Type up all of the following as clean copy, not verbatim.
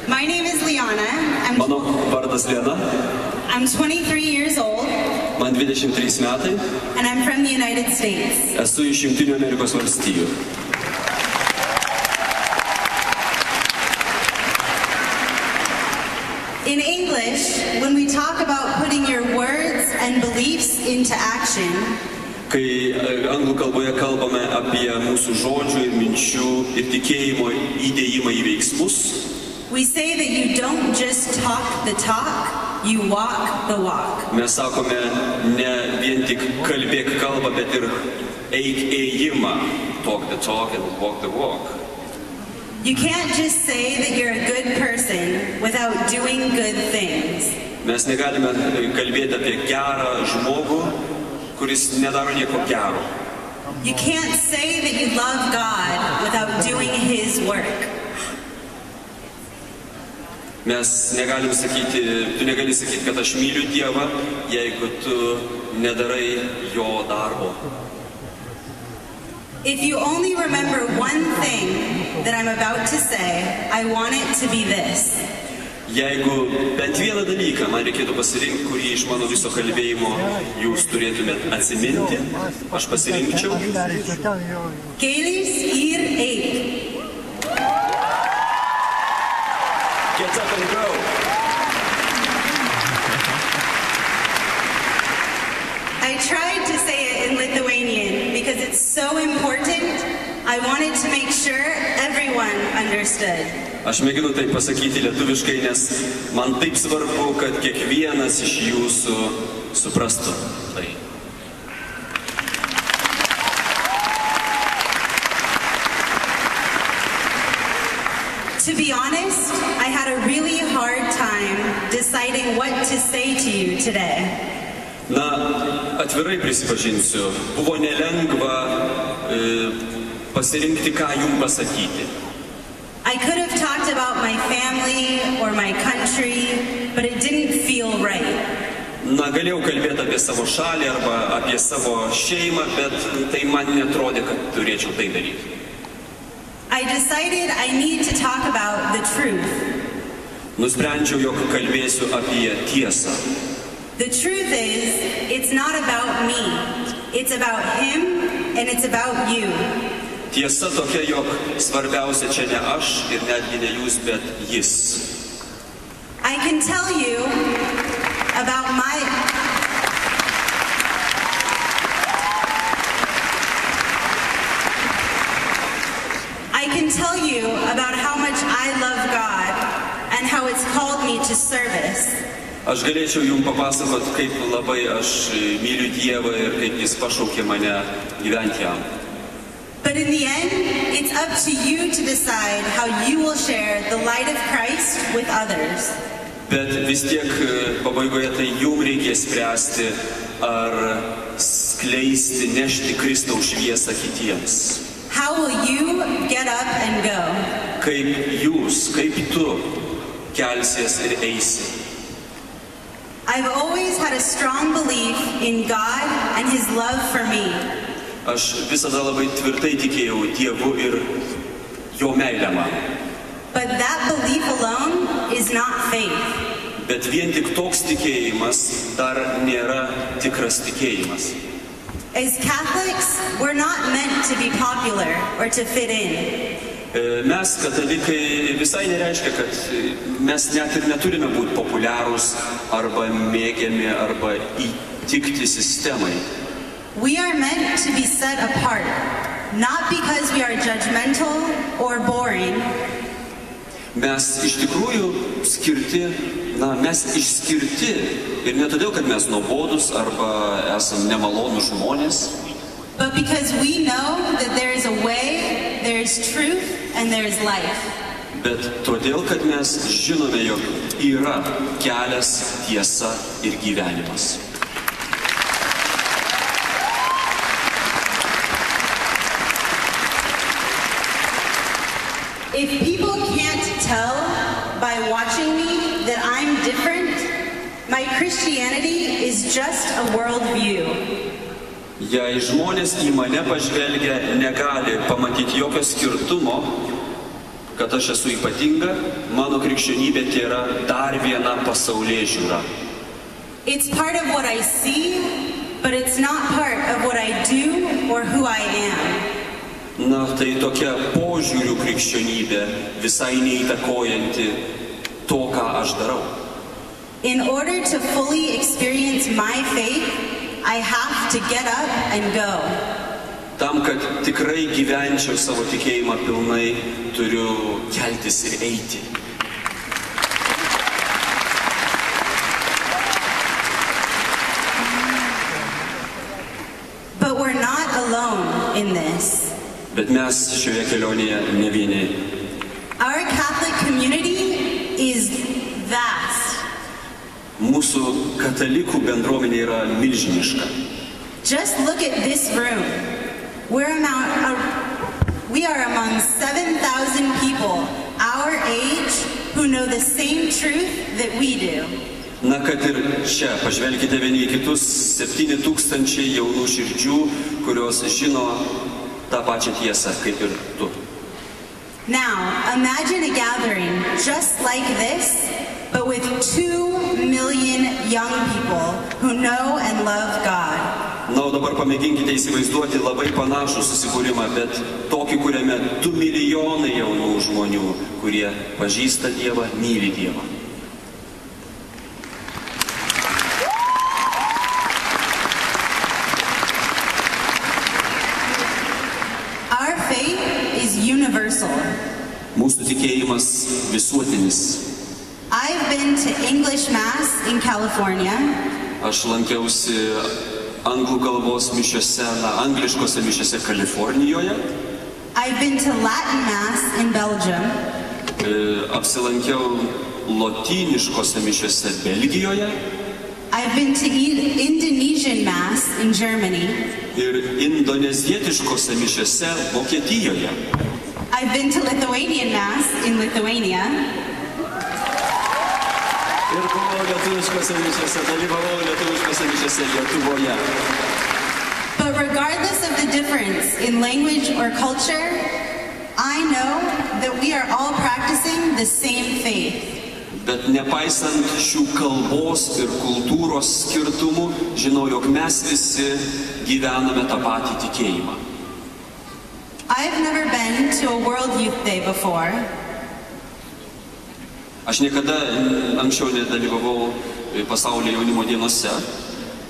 My name is Liana. Mano vardas Liana. I'm 23 years old. Man 23 metai. And I'm from the United States. Esu iš Jungtinių Amerikos valstijų. In English, when we talk about putting your words and beliefs into action, kai anglų kalboje kalbame apie mūsų žodžių ir minčių ir tikėjimo įdėjimą į veiksmus, we say that you don't just talk the talk, you walk the walk. Mes sakome ne vien tik kalbėk kalbą, bet ir eik ėjimą, talk the talk and walk the walk. You can't just say that you're a good person without doing good things. Mes negalime kalbėti apie gerą žmogų, kuris nedaro nieko gero. You can't say that you love God without doing His work. Mes negalim sakyti, tu negali sakyti, kad aš myliu Dievą, jeigu tu nedarai jo darbo. If you only remember one thing that I'm about to say, I want it to be this. Jeigu bent vieną dalyką man reikėtų pasirinkti, kurį iš mano viso kalbėjimo jūs turėtumėt atsiminti, aš pasirinkčiau. Gelis ir eik. Get up and go. I tried to say it in Lithuanian because it's so important. I wanted to make sure everyone understood. Aš mėginu tai pasakyti lietuviškai, nes man taip svarbu, kad kiekvienas iš jūsų suprastų tai. To be honest, I had a really hard time deciding what to say to you today. Na, atvirai prisipažinsiu, buvo nelengva pasirinkti, ką jums pasakyti. I could have talked about my family or my country, but it didn't feel right. Na, galėjau kalbėti apie savo šalį arba apie savo šeimą, bet tai man netrodė, kad turėčiau tai daryti. I decided I need to talk about the truth. Nusprendžiau, jog kalbėsiu apie tiesą. The truth is, it's not about me. It's about Him and it's about you. Tiesa tokia, jog svarbiausia čia ne aš ir netgi ne jūs, bet Jis. I can tell you about how much I love God and how it's called me to service. Aš galėčiau jums papasakoti, kaip labai aš myliu Dievą ir kaip Jis pašaukė mane gyventi jam. But in the end, it's up to you to decide how you will share the light of Christ with others. Bet vis tiek pabaigoje tai jums reikės spręsti, ar skleisti, nešti Kristaus šviesą kitiems. How will you get up and go? Kaip jūs, kaip tu kelsies ir eisi. I've always had a strong belief in God and His love for me. Aš visada labai tvirtai tikėjau Dievu ir jo meilę man. But that belief alone is not faith. Bet vien tik toks tikėjimas dar nėra tikras tikėjimas. As Catholics, we're not meant to be popular or to fit in. Mes, katalikai, visai nereiškia, kad mes net ir neturime būti populiarūs arba mėgiami arba įtikti sistemai. We are meant to be set apart, not because we are judgmental or boring. Mes iš tikrųjų skirti, mes išskirti ir ne todėl, kad mes nuobodus arba esam nemalonūs žmonės. But because we know that there is a way, there is truth, and there is life. Bet todėl, kad mes žinome, jog yra kelias, tiesa ir gyvenimas. If people can't tell by watching me that I'm different, my Christianity is just a worldview. Jei žmonės į mane pažvelgia, negali pamatyti jokio skirtumo, kad aš esu ypatinga, mano krikščionybė tai yra dar viena pasaulėžiūra. It's part of what I see, but it's not part of what I do or who I am. Na, tai tokia požiūrių krikščionybė, visai neįtakojanti to, ką aš darau. In order to fully experience my faith, I have to get up and go. Tam, kad tikrai gyvenčiau savo tikėjimą pilnai, turiu keltis ir eiti. But we're not alone in this. Bet mes šioje kelionėje ne vieni. Our Catholic community is vast. Mūsų katalikų bendruomenė yra milžiniška. Just look at this room. We are among 7,000 people our age who know the same truth that we do. Na, kad ir čia, pažvelkite vieni į kitus, 7,000 jaunų širdžių, kurios žino tą pačią tiesą, kaip ir tu. Now, imagine a gathering just like this, but with 2 million young people who know and love God. Na, o dabar pamėginkite įsivaizduoti labai panašų susibūrimą, bet tokį, kuriame 2 milijonai jaunų žmonių, kurie pažįsta Dievą, myli Dievą. Our faith is universal. Mūsų tikėjimas visuotinis. I've been to English Mass in California. Aš lankiausi anglų kalbos mišiose, angliškose mišiose Kalifornijoje. I've been to Latin Mass in Belgium. Apsilankiau lotyniškose mišiose Belgijoje. I've been to Indonesian Mass in Germany. Ir indonezietiškose mišiose Vokietijoje. I've been to Lithuanian Mass in Lithuania. Ir buvau lietuviškose mišiose, dalyvavau lietuviškose mišiose Lietuvoje. But regardless of the difference in language or culture, I know that we are all practicing the same faith. Bet nepaisant šių kalbos ir kultūros skirtumų, žinau, jog mes visi gyvename tą patį tikėjimą. I've never been to a World Youth Day before. Aš niekada anksčiau nedalyvavau pasaulio jaunimo dienose.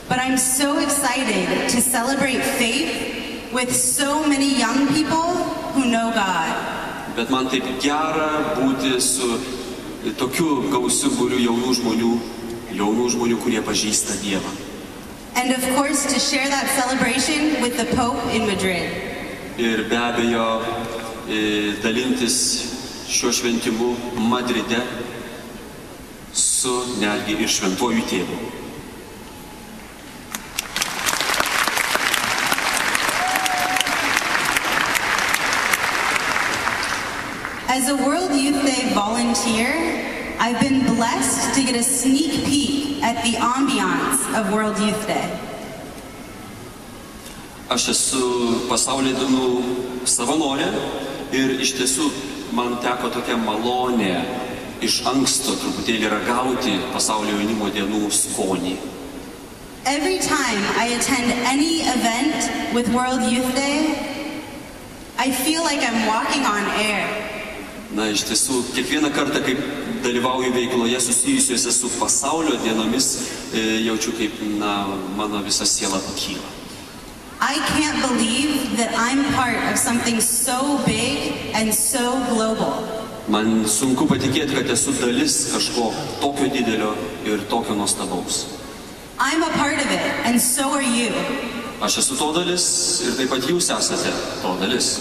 But I'm so excited to celebrate faith with so many young people who know God. Bet man taip gera būti su tokiu gausiu būriu jaunų žmonių, kurie pažįsta Dievą. And of course to share that celebration with the Pope in Madrid. Ir be abejo dalintis šiuo šventimu Madride su netgi ir šventuoju tėvu. As a World Youth Day volunteer, I've been blessed to get a sneak peek at the ambiance of World Youth Day. Aš esu pasaulio dienų savanorė ir iš tiesų man teko tokia malonė iš anksto truputėlį ragauti pasaulio jaunimo dienų skonį. Every time I attend any event with World Youth Day, I feel like I'm walking on air. Na, iš tiesų, kiekvieną kartą, kai dalyvauju veikloje susijusiuose su pasaulio dienomis, jaučiu, kaip mano visa siela pakyla. I can't believe that I'm part of something so big and so global. Man sunku patikėti, kad esu dalis kažko tokio didelio ir tokio nuostabaus. I'm a part of it, and so are you. Aš esu to dalis ir taip pat jūs esate to dalis.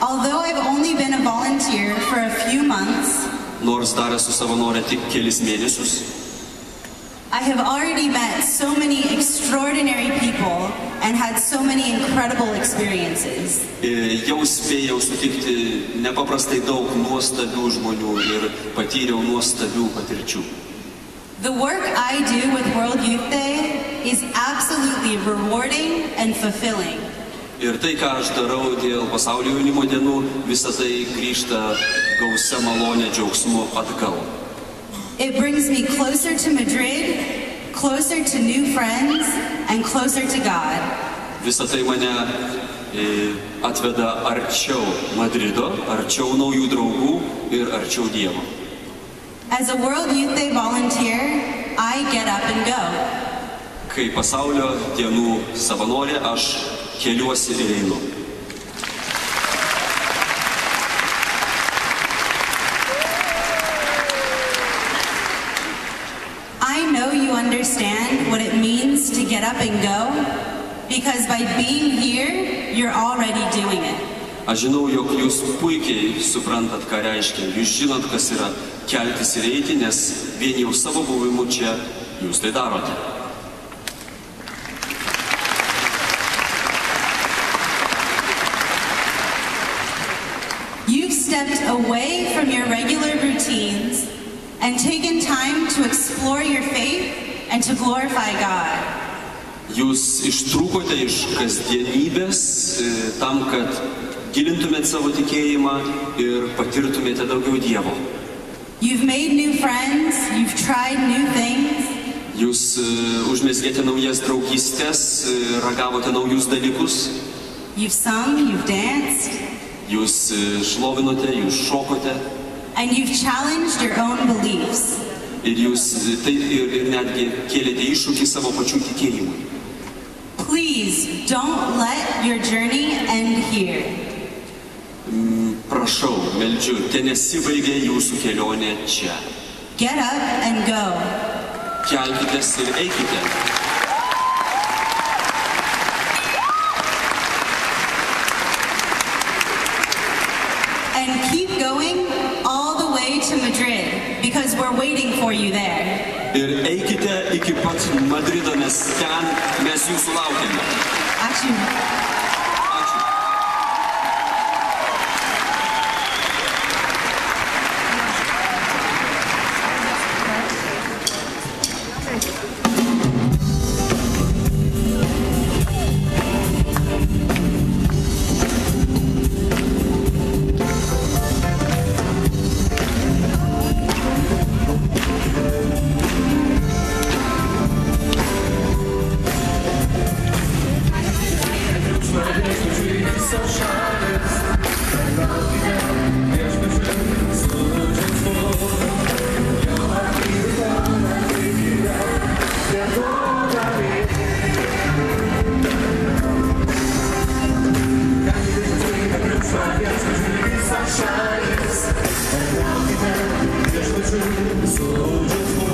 Although I've only been a volunteer for a few months, Nors dar esu savanorė tik kelis mėnesius, I have already met so many extraordinary people and had so many incredible experiences. Jau spėjau sutikti nepaprastai daug nuostabių žmonių ir patyriau nuostabių patirčių. The work I do with World Youth Day is absolutely rewarding and fulfilling. Ir tai, ką aš darau dėl pasaulio jaunimo dienų, visą tai grįžta gausia malonė, džiaugsmu atgal. It brings me closer to Madrid, closer to new friends, and closer to God. Visą tai mane atveda arčiau Madrido, arčiau naujų draugų ir arčiau Dievo. As a World Youth Day volunteer, I get up and go. Kai pasaulio dienų savanorė, aš keliuosi ir einu. I know you understand what it means to get up and go, because by being here, you're already doing it. Aš žinau, jog jūs puikiai suprantat, ką reiškia. Jūs žinot, kas yra keltis ir eiti, nes vien jau savo buvimu čia jūs tai darote. You've stepped away from your regular routines and taken time to explore your faith and to glorify God. Jūs ištrūkote iš kasdienybės tam, kad gilintumėt savo tikėjimą ir patirtumėte daugiau Dievo. You've made new friends, you've tried new things. Jūs užmezgėte naujas draugystės, ragavote naujus dalykus. You've sung, you've danced. Jūs šlovinote, jūs šokote. And you've challenged your own beliefs. Ir jūs ir netgi kėlėte iššūkį savo pačių tikėjimui. Please don't let your journey end here. Prašau, meldžiu, te nesibaigia jūsų kelionė čia. Get up and go. Kelkitės ir eikite. And keep going all the way to Madrid, because we're waiting for you there. Ir eikite iki pat Madrido, nes ten mes jūsų laukiame. Ačiū. Ačiū. Shines, and now we can, there's no truth, so just